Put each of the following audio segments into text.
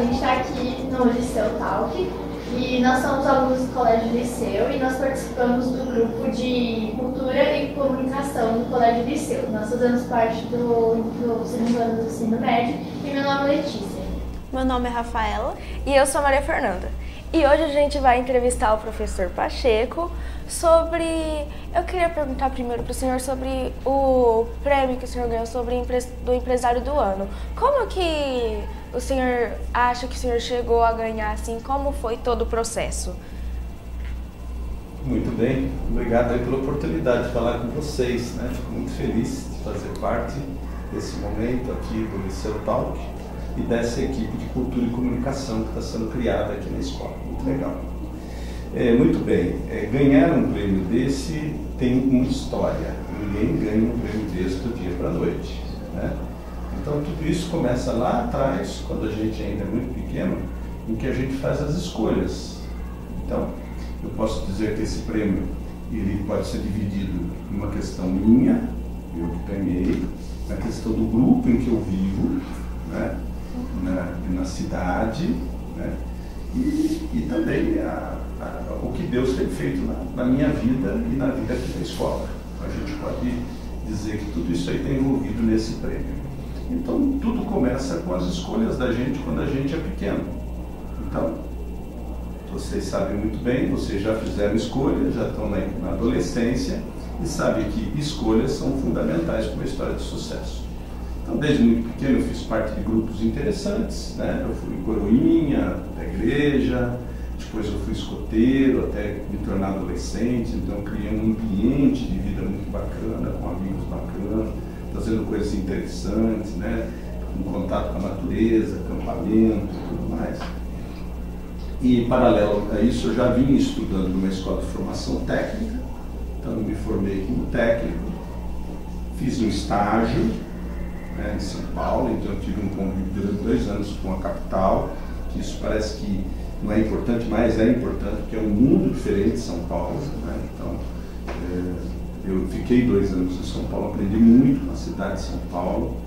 gente está aqui no Liceu Talk e nós somos alunos do Colégio Liceu e nós participamos do grupo de Cultura e Comunicação do Colégio Liceu. Nós fazemos parte do segundo ano do ensino médio e meu nome é Letícia. Meu nome é Rafaela e eu sou a Maria Fernanda. E hoje a gente vai entrevistar o professor Pacheco sobre... Eu queria perguntar primeiro para o senhor sobre o prêmio que o senhor ganhou do empresário do ano. Como que o senhor acha que o senhor chegou a ganhar, assim, como foi todo o processo? Muito bem, obrigado aí pela oportunidade de falar com vocês, né? Fico muito feliz de fazer parte desse momento aqui do Liceu Talk e dessa equipe de Cultura e Comunicação que está sendo criada aqui na escola. Muito legal. Muito bem, ganhar um prêmio desse tem uma história. Ninguém ganha um prêmio desse do dia para a noite, né? Então tudo isso começa lá atrás, quando a gente ainda é muito pequeno, em que a gente faz as escolhas. Então, eu posso dizer que esse prêmio ele pode ser dividido em uma questão minha, eu que ganhei, na questão do grupo em que eu vivo, né? Na cidade, né? E também o que Deus tem feito na minha vida e na vida aqui da escola. A gente pode dizer que tudo isso aí está envolvido nesse prêmio. Então, tudo começa com as escolhas da gente quando a gente é pequeno. Então, vocês sabem muito bem, vocês já fizeram escolhas, já estão na adolescência e sabem que escolhas são fundamentais para uma história de sucesso. Então, desde muito pequeno eu fiz parte de grupos interessantes, né? Eu fui coroinha da igreja, depois eu fui escoteiro até me tornar adolescente, então eu criei um ambiente de vida muito bacana, com amigos bacanas, fazendo coisas interessantes, né? Um contato com a natureza, acampamento e tudo mais. E paralelo a isso eu já vinha estudando numa escola de formação técnica, então eu me formei como técnico, fiz um estágio, né, em São Paulo, então eu tive um convívio durante 2 anos com a capital, que isso parece que não é importante, mas é importante, porque é um mundo diferente de São Paulo, né? Então, eu fiquei 2 anos em São Paulo, aprendi muito na cidade de São Paulo.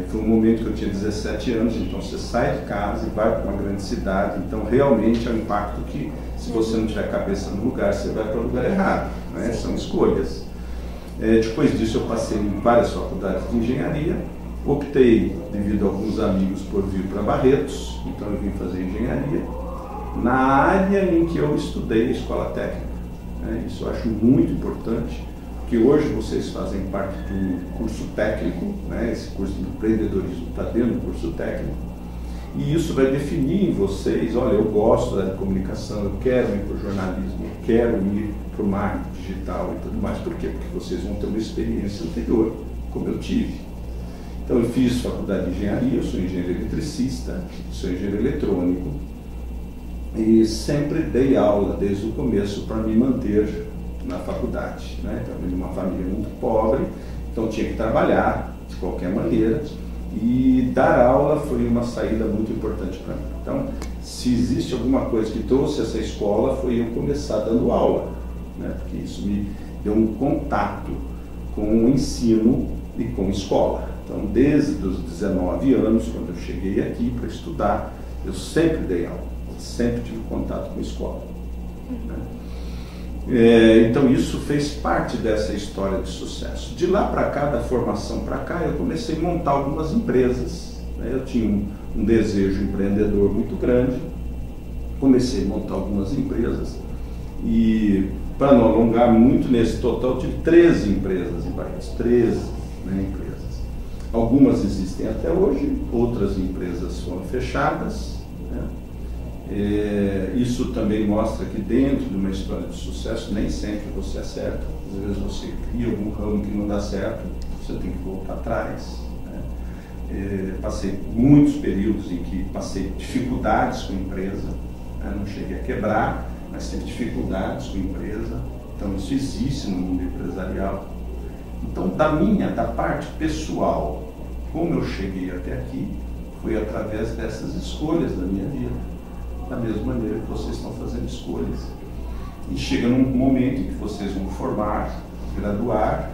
Foi um momento que eu tinha 17 anos, então você sai de casa e vai para uma grande cidade, então realmente é um impacto que, se você não tiver a cabeça no lugar, você vai para o lugar errado, né? São escolhas. Depois disso eu passei em várias faculdades de engenharia, optei, devido a alguns amigos, por vir para Barretos, então eu vim fazer engenharia, na área em que eu estudei, escola técnica, né? Isso eu acho muito importante, porque hoje vocês fazem parte de um curso técnico, né? Esse curso de empreendedorismo está dentro do curso técnico, e isso vai definir em vocês, olha, eu gosto da comunicação, eu quero ir para o jornalismo, eu quero ir para o marketing digital e tudo mais. Por quê? Porque vocês vão ter uma experiência anterior, como eu tive. Então eu fiz faculdade de engenharia, eu sou engenheiro eletricista, sou engenheiro eletrônico e sempre dei aula desde o começo para me manter na faculdade, né? Então, de uma família muito pobre, então tinha que trabalhar de qualquer maneira. E dar aula foi uma saída muito importante para mim. Então, se existe alguma coisa que trouxe essa escola, foi eu começar dando aula, né? Porque isso me deu um contato com o ensino e com a escola. Então, desde os 19 anos, quando eu cheguei aqui para estudar, eu sempre dei aula, sempre tive contato com a escola, né? Então isso fez parte dessa história de sucesso. De lá para cá, da formação para cá, eu comecei a montar algumas empresas, né? Eu tinha um desejo empreendedor muito grande, comecei a montar algumas empresas e, para não alongar muito, nesse total tive 13 empresas em Barretos, 13, né, empresas. Algumas existem até hoje, outras empresas foram fechadas, né? Isso também mostra que dentro de uma história de sucesso nem sempre você acerta. Às vezes você cria algum ramo que não dá certo, você tem que voltar atrás, né? Passei muitos períodos em que passei dificuldades com a empresa, né? Não cheguei a quebrar, mas tive dificuldades com a empresa. Então isso existe no mundo empresarial. Então da parte pessoal, como eu cheguei até aqui, foi através dessas escolhas da minha vida. Da mesma maneira que vocês estão fazendo escolhas. E chega num momento em que vocês vão formar, graduar,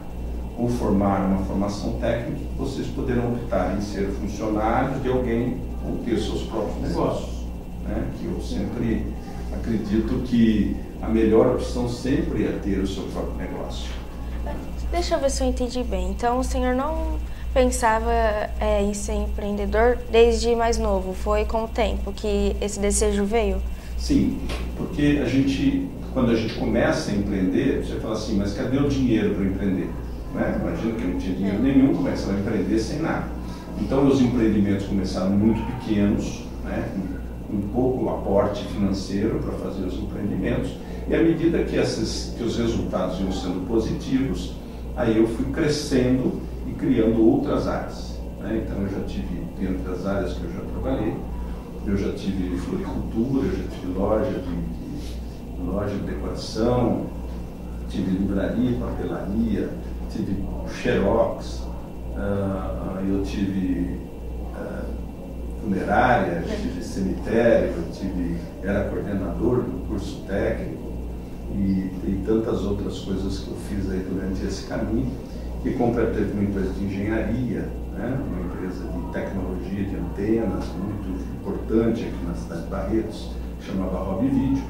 ou formar uma formação técnica, vocês poderão optar em ser funcionários de alguém ou ter seus próprios negócios, né? Que eu sempre acredito que a melhor opção sempre é ter o seu próprio negócio. Deixa eu ver se eu entendi bem. Então, o senhor não pensava em ser empreendedor desde mais novo? Foi com o tempo que esse desejo veio? Sim, porque quando a gente começa a empreender, você fala assim, mas cadê o dinheiro para empreender? Né? Imagina que eu não tinha dinheiro nenhum, como é que você vai empreender sem nada? Então, os empreendimentos começaram muito pequenos, né? Um pouco aporte financeiro para fazer os empreendimentos, e à medida que os resultados iam sendo positivos, aí eu fui crescendo e criando outras áreas, né? Então eu já tive, dentro das áreas que eu já trabalhei, eu já tive floricultura, eu já tive loja de decoração, tive livraria, papelaria, tive xerox, eu tive funerária, eu tive cemitério, era coordenador do curso técnico e tantas outras coisas que eu fiz aí durante esse caminho. E completei uma empresa de engenharia, né? Uma empresa de tecnologia de antenas, muito importante aqui na cidade de Barretos, que chamava Hobby Video.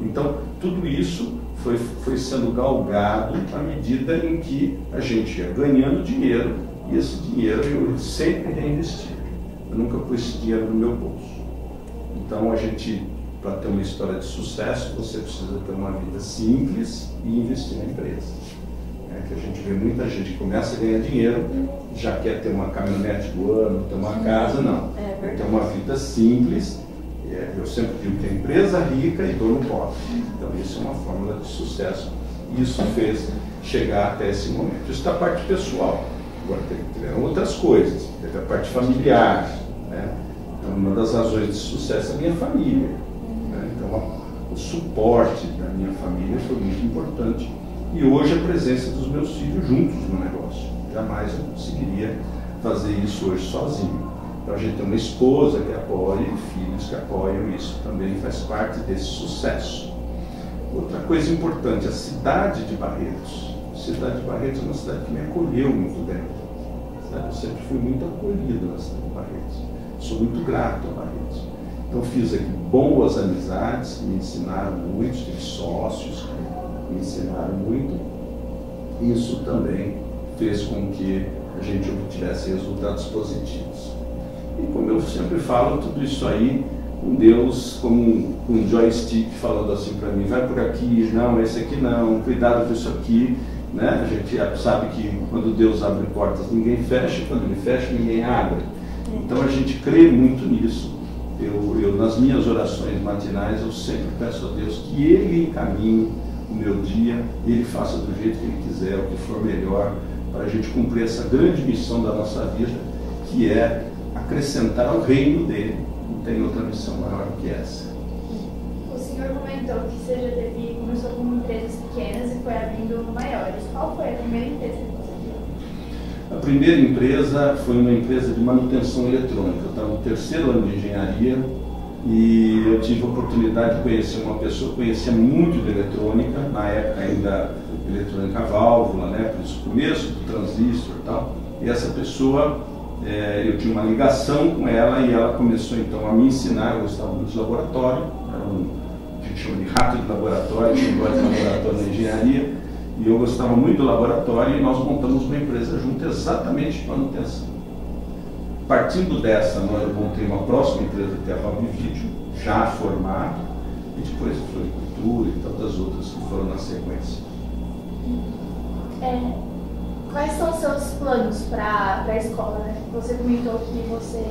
Então, tudo isso foi sendo galgado à medida em que a gente ia ganhando dinheiro, e esse dinheiro eu sempre reinvesti. Eu nunca pus esse dinheiro no meu bolso. Então, para ter uma história de sucesso, você precisa ter uma vida simples e investir na empresa. Que a gente vê muita gente que começa a ganhar dinheiro, já quer ter uma caminhonete do ano, ter uma casa, não. Ter uma vida simples. Eu sempre digo que é empresa rica e dono pobre. Então isso é uma fórmula de sucesso. E isso fez chegar até esse momento. Isso da parte pessoal. Agora tem outras coisas, teve a parte familiar, né? Então, uma das razões de sucesso é a minha família, né? Então o suporte da minha família foi muito importante. E hoje a presença dos meus filhos juntos no negócio. Jamais eu conseguiria fazer isso hoje sozinho. Então a gente tem uma esposa que apoia e filhos que apoiam, isso também faz parte desse sucesso. Outra coisa importante, a cidade de Barretos. A cidade de Barretos é uma cidade que me acolheu muito bem. Eu sempre fui muito acolhido na cidade de Barretos. Sou muito grato a Barretos. Então fiz aqui boas amizades que me ensinaram muito, tive sócios que me ensinaram muito. Isso também fez com que a gente obtivesse resultados positivos. E como eu sempre falo, tudo isso aí, com Deus como um joystick falando assim para mim, vai por aqui, não, esse aqui não, cuidado com isso aqui, né? A gente sabe que quando Deus abre portas, ninguém fecha, quando Ele fecha, ninguém abre. Então a gente crê muito nisso. Eu nas minhas orações matinais, eu sempre peço a Deus que Ele encaminhe o meu dia, Ele faça do jeito que Ele quiser, o que for melhor, para a gente cumprir essa grande missão da nossa vida, que é acrescentar ao reino dele. Não tem outra missão maior que essa. O senhor comentou que você já começou com empresas pequenas e foi abrindo maiores. Qual foi a primeira empresa que você viu? A primeira empresa foi uma empresa de manutenção eletrônica. Eu estava no terceiro ano de engenharia e eu tive a oportunidade de conhecer uma pessoa que conhecia muito de eletrônica, na época ainda eletrônica válvula, né, por isso começo do transistor e tal. E essa pessoa, eu tinha uma ligação com ela e ela começou então a me ensinar. Eu gostava muito de laboratório, era a gente chama de rato de laboratório, que gosta de laboratório na engenharia, e eu gostava muito do laboratório e nós montamos uma empresa junto exatamente de manutenção. Partindo dessa, eu montei uma próxima empresa que é a Hobby Video, já formada, e depois floricultura e tantas outras que foram na sequência. Quais são os seus planos para a escola, né? Você comentou que você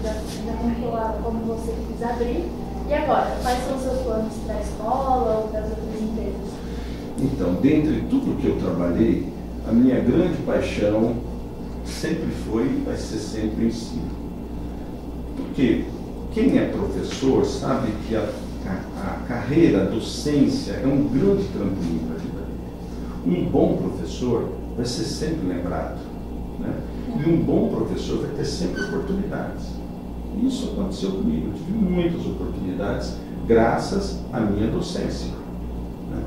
já contou lá como você quis abrir. E agora, quais são os seus planos para a escola ou para as outras empresas? Então, dentre tudo que eu trabalhei, a minha grande paixão sempre foi e vai ser sempre o ensino. Porque quem é professor sabe que a carreira, a docência é um grande trampolim para a vida dele. Um bom professor vai ser sempre lembrado, né? E um bom professor vai ter sempre oportunidades. Isso aconteceu comigo, eu tive muitas oportunidades graças à minha docência, né?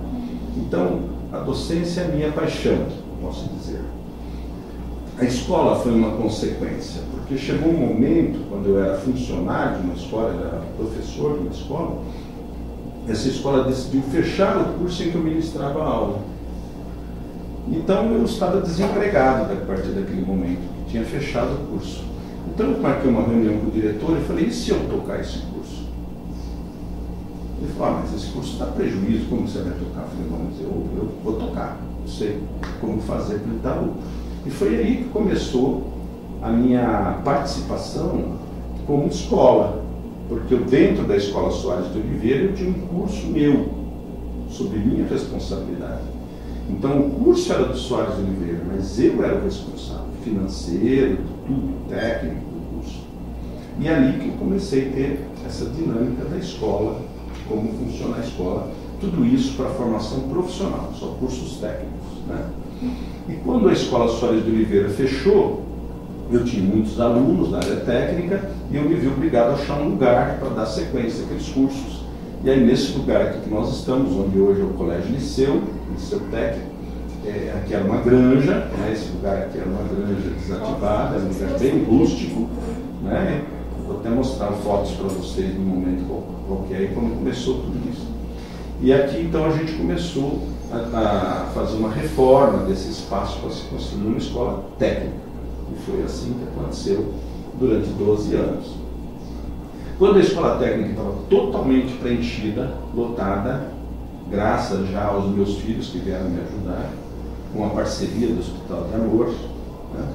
Então, a docência é a minha paixão, posso dizer. A escola foi uma consequência, porque chegou um momento, quando eu era funcionário de uma escola, eu era professor de uma escola, essa escola decidiu fechar o curso em que eu ministrava a aula. Então eu estava desempregado a partir daquele momento, que tinha fechado o curso. Então eu marquei uma reunião com o diretor e falei, e se eu tocar esse curso? Ele falou, mas esse curso dá prejuízo, como você vai tocar? Eu falei, não, mas eu vou tocar, eu sei como fazer para ele dar lucro. E foi aí que começou a minha participação como escola, porque eu, dentro da Escola Soares de Oliveira, eu tinha um curso meu, sob minha responsabilidade. Então o curso era do Soares de Oliveira, mas eu era o responsável financeiro, tudo, técnico do curso. E é ali que eu comecei a ter essa dinâmica da escola, como funciona a escola, tudo isso para a formação profissional, só cursos técnicos, né? E quando a Escola Soares de Oliveira fechou, eu tinha muitos alunos na área técnica e eu me vi obrigado a achar um lugar para dar sequência àqueles cursos. E aí, nesse lugar aqui que nós estamos, onde hoje é o Colégio Liceu Técnico, aqui era uma granja, né? Esse lugar aqui era uma granja desativada, era um lugar bem rústico, né? Vou até mostrar fotos para vocês no momento qualquer, e quando começou tudo isso. E aqui, então, a gente começou a fazer uma reforma desse espaço para se construir uma escola técnica. E foi assim que aconteceu durante 12 anos. Quando a escola técnica estava totalmente preenchida, lotada, graças já aos meus filhos que vieram me ajudar, com a parceria do Hospital de Amor, né?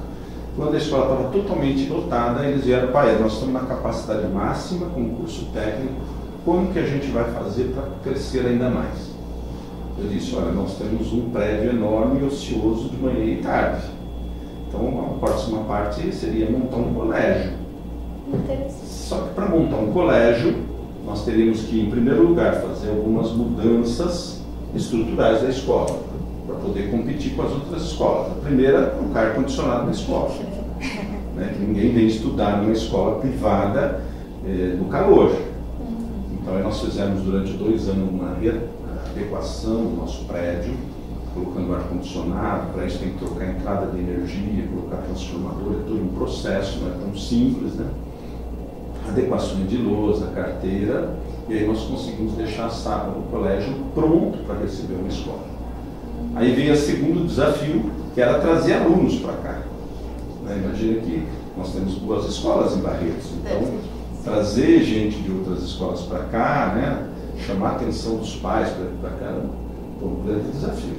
Quando a escola estava totalmente lotada, eles vieram, pai, nós estamos na capacidade máxima com o curso técnico, como que a gente vai fazer para crescer ainda mais? Eu disse, olha, nós temos um prédio enorme e ocioso de manhã e tarde. Então a próxima parte seria montar um colégio. Só que para montar um colégio, nós teríamos que, em primeiro lugar, fazer algumas mudanças estruturais da escola, para poder competir com as outras escolas. A primeira, colocar ar-condicionado na escola. Né? Que ninguém vem estudar numa escola privada no calor. Então nós fizemos durante 2 anos uma adequação do nosso prédio, colocando ar-condicionado. Para isso tem que trocar a entrada de energia, colocar transformador, é todo um processo, não é tão simples, né? Adequações de lousa, carteira, e aí nós conseguimos deixar a sala do colégio pronto para receber uma escola. Aí veio o segundo desafio, que era trazer alunos para cá. Né? Imagina que nós temos 2 escolas em Barretos, então trazer gente de outras escolas para cá, né? Chamar a atenção dos pais para cá, foi um grande desafio.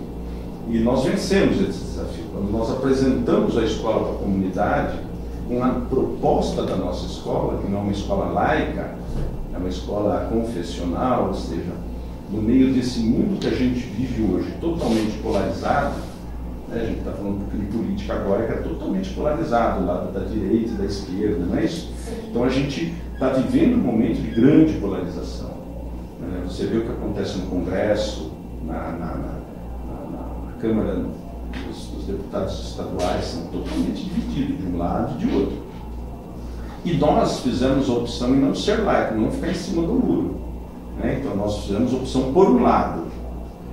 E nós vencemos esse desafio. Quando nós apresentamos a escola para a comunidade, com a proposta da nossa escola, que não é uma escola laica, é uma escola confessional, ou seja, no meio desse mundo que a gente vive hoje, totalmente polarizado, né? A gente está falando um pouquinho de política agora, que é totalmente polarizado, do lado da direita e da esquerda, não é isso? Então a gente está vivendo um momento de grande polarização. Né? Você vê o que acontece no Congresso, na Câmara dos deputados estaduais, são totalmente divididos de um lado e de outro. E nós fizemos a opção em não ser laico, não ficar em cima do muro. Né? Então nós fizemos a opção por um lado,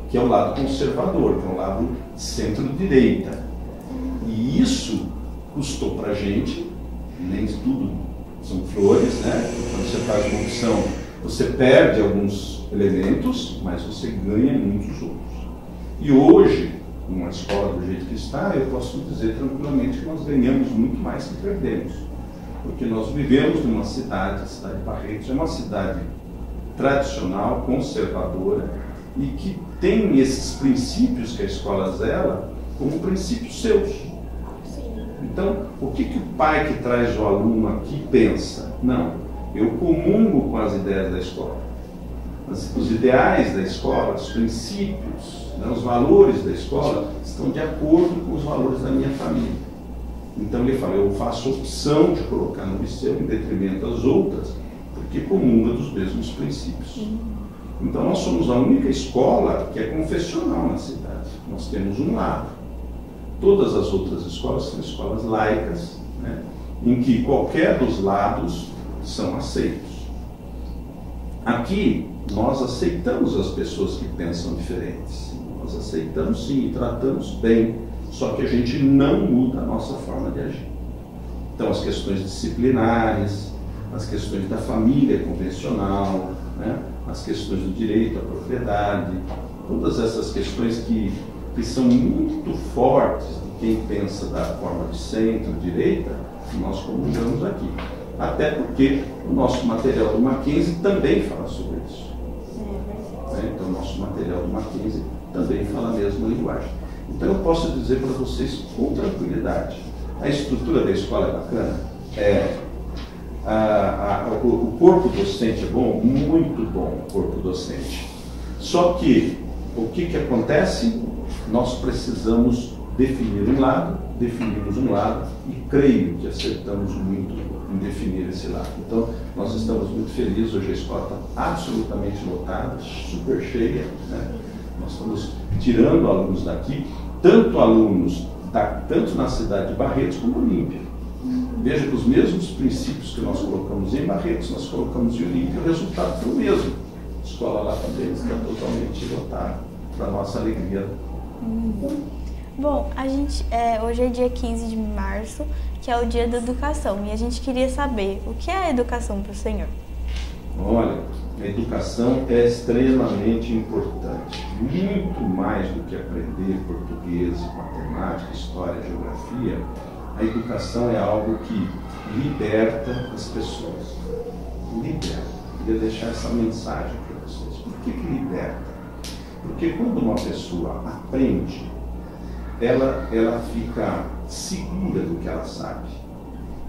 que é o lado conservador, que é o lado centro-direita. E isso custou para a gente, nem tudo são flores, né? Quando você faz uma opção, você perde alguns elementos, mas você ganha muitos outros. E hoje, numa escola do jeito que está, eu posso dizer tranquilamente que nós ganhamos muito mais que perdemos. Porque nós vivemos numa cidade, a cidade de Barretos, é uma cidade tradicional, conservadora, e que tem esses princípios que a escola zela como princípios seus. Então, o que o pai que traz o aluno aqui pensa? Não, eu comungo com as ideias da escola. Os ideais da escola, os princípios, né, os valores da escola estão de acordo com os valores da minha família. Então ele fala, eu faço opção de colocar no liceu em detrimento das outras, porque comunga dos mesmos princípios. Então nós somos a única escola que é confessional na cidade. Nós temos um lado. Todas as outras escolas são escolas laicas, né, em que qualquer dos lados são aceitos. Aqui nós aceitamos as pessoas que pensam diferentes. Nós aceitamos sim e tratamos bem, Só que a gente não muda a nossa forma de agir. Então, as questões disciplinares, as questões da família convencional, né? As questões do direito à propriedade, todas essas questões que são muito fortes de quem pensa da forma de centro-direita, nós comungamos aqui. Até porque o nosso material do Mackenzie também fala sobre isso. Então, o nosso material do Mackenzie também fala a mesma linguagem. Então, eu posso dizer para vocês com tranquilidade, a estrutura da escola é bacana, o corpo docente é bom, muito bom o corpo docente. Só que, o que acontece? Nós precisamos definimos um lado e creio que acertamos muito em definir esse lado. Então, nós estamos muito felizes, hoje a escola está absolutamente lotada, super cheia, né? Nós estamos tirando alunos daqui, tanto na cidade de Barretos como Olímpia. Veja que os mesmos princípios que nós colocamos em Barretos, nós colocamos em Olímpia, o resultado foi o mesmo. A escola lá também está totalmente lotada, para nossa alegria. Bom, hoje é dia 15 de março, que é o dia da educação, e a gente queria saber o que é a educação para o senhor? Olha, a educação é extremamente importante, muito mais do que aprender português, matemática, história, geografia. A educação é algo que liberta as pessoas. Liberta. Eu queria deixar essa mensagem para vocês. Por que liberta? Porque quando uma pessoa aprende, ela fica segura do que ela sabe.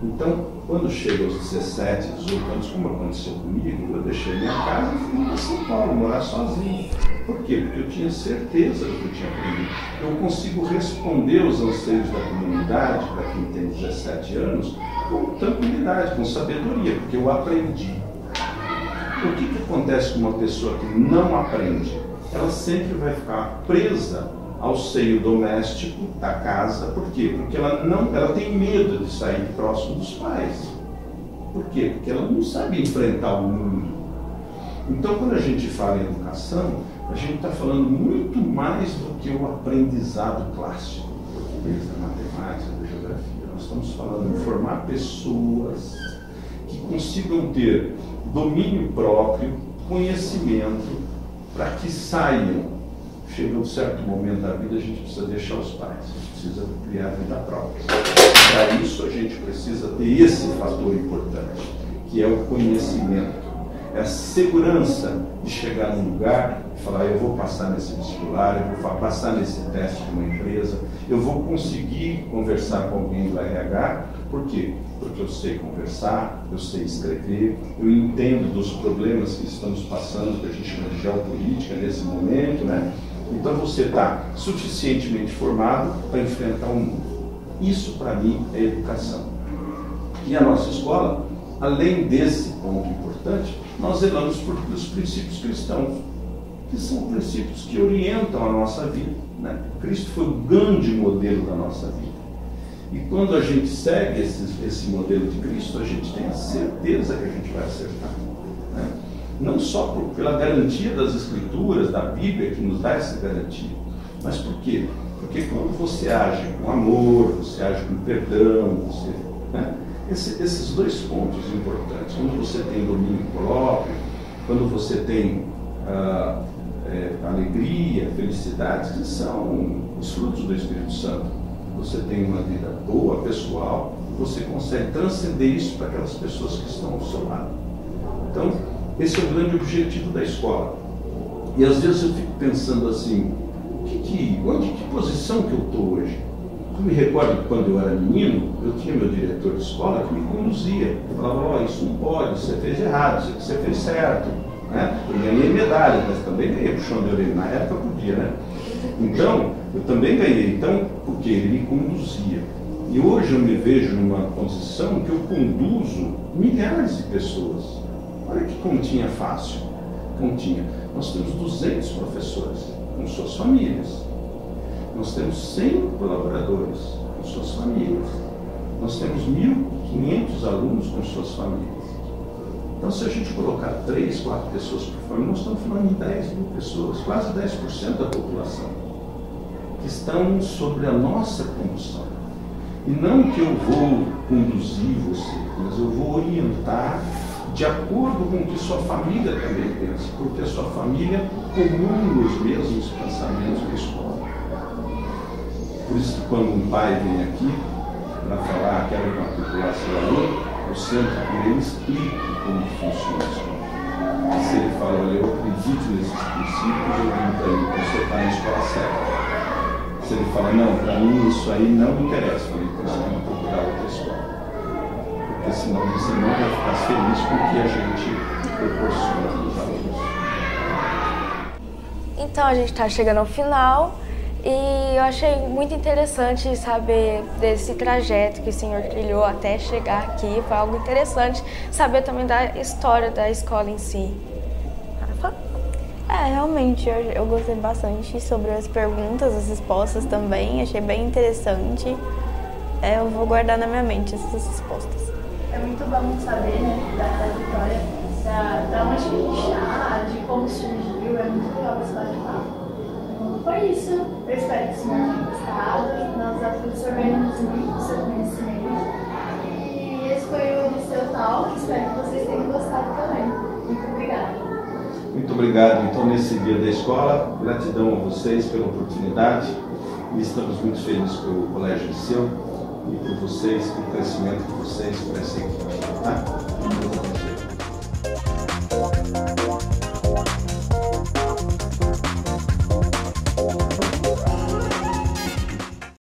Então, quando chega aos 17, 18 anos, como aconteceu comigo, eu deixei minha casa e fui para São Paulo, morar sozinho. Por quê? Porque eu tinha certeza do que eu tinha aprendido. Eu consigo responder aos anseios da comunidade, para quem tem 17 anos, com tranquilidade, com sabedoria, porque eu aprendi. O que acontece com uma pessoa que não aprende? Ela sempre vai ficar presa ao seio doméstico da casa. Por quê? Porque ela tem medo de sair próximo dos pais. Por quê? Porque ela não sabe enfrentar o mundo. Então, quando a gente fala em educação, a gente está falando muito mais do que o aprendizado clássico, do português, da matemática, da geografia. Nós estamos falando em formar pessoas que consigam ter domínio próprio, conhecimento, para que saiam. Chega um certo momento da vida, a gente precisa deixar os pais, a gente precisa criar a vida própria. Para isso, a gente precisa ter esse fator importante, que é o conhecimento. É a segurança de chegar num lugar e falar, eu vou passar nesse vestibular, eu vou passar nesse teste de uma empresa, eu vou conseguir conversar com alguém do RH. Por quê? Porque eu sei conversar, eu sei escrever, eu entendo dos problemas que estamos passando, que a gente chama de geopolítica nesse momento, né? Então você está suficientemente formado para enfrentar o mundo. Isso, para mim, é educação. E a nossa escola, além desse ponto importante, nós zelamos pelos princípios cristãos, que são princípios que orientam a nossa vida, né? Cristo foi o grande modelo da nossa vida. E quando a gente segue esse modelo de Cristo, a gente tem a certeza que a gente vai acertar, né? Não só pela garantia das Escrituras, da Bíblia, que nos dá essa garantia, mas por quê? Porque quando você age com amor, você age com perdão, né? Esses dois pontos importantes, quando você tem domínio próprio, quando você tem alegria, felicidade, que são os frutos do Espírito Santo, você tem uma vida boa, pessoal, você consegue transcender isso para aquelas pessoas que estão ao seu lado. Então, esse é o grande objetivo da escola. E às vezes eu fico pensando assim, que posição que eu estou hoje? Eu me recordo que quando eu era menino, eu tinha meu diretor de escola que me conduzia. Eu falava, isso não pode, você fez errado, isso aqui você fez certo, né? Eu ganhei medalha, mas também ganhei puxão de orelha. Na época eu podia, né? Então, eu também ganhei. Então, porque ele me conduzia. E hoje eu me vejo numa posição que eu conduzo milhares de pessoas. Olha que continha fácil. Continha. Nós temos 200 professores com suas famílias. Nós temos 100 colaboradores com suas famílias. Nós temos 1.500 alunos com suas famílias. Então, se a gente colocar 3, 4 pessoas por família, nós estamos falando em 10 mil pessoas, quase 10% da população. que estão sobre a nossa condução. E não que eu vou conduzir você, mas eu vou orientar de acordo com o que sua família também pensa, porque a sua família comunga os mesmos pensamentos da escola. Por isso que quando um pai vem aqui para falar, quero matricular seu aluno, eu sento com ele e explico como funciona a escola. Se ele fala, olha, eu acredito nesses princípios, eu digo para ele, você está na escola certa. Se ele fala, não, para mim isso aí não me interessa, eu falei, então você tem que procurar outra escola. Porque senão você não vai ficar feliz com o que a gente proporciona para os alunos. Então a gente está chegando ao final e eu achei muito interessante saber desse trajeto que o senhor trilhou até chegar aqui. Foi algo interessante saber também da história da escola em si. Realmente, eu gostei bastante sobre as perguntas, as respostas também, achei bem interessante. Eu vou guardar na minha mente essas respostas. É muito bom saber, né, da trajetória, da onde a gente está, de como surgiu, é muito legal esse bate-papo. Foi isso, eu espero que o senhor tenha gostado, nós absorvemos muito do seu conhecimento. E esse foi o Liceu Talk, espero que vocês tenham gostado também. Muito obrigada. Muito obrigado. Então, nesse dia da escola, gratidão a vocês pela oportunidade e estamos muito felizes pelo Colégio Liceu e por vocês, pelo crescimento de vocês para essa equipe. Tá?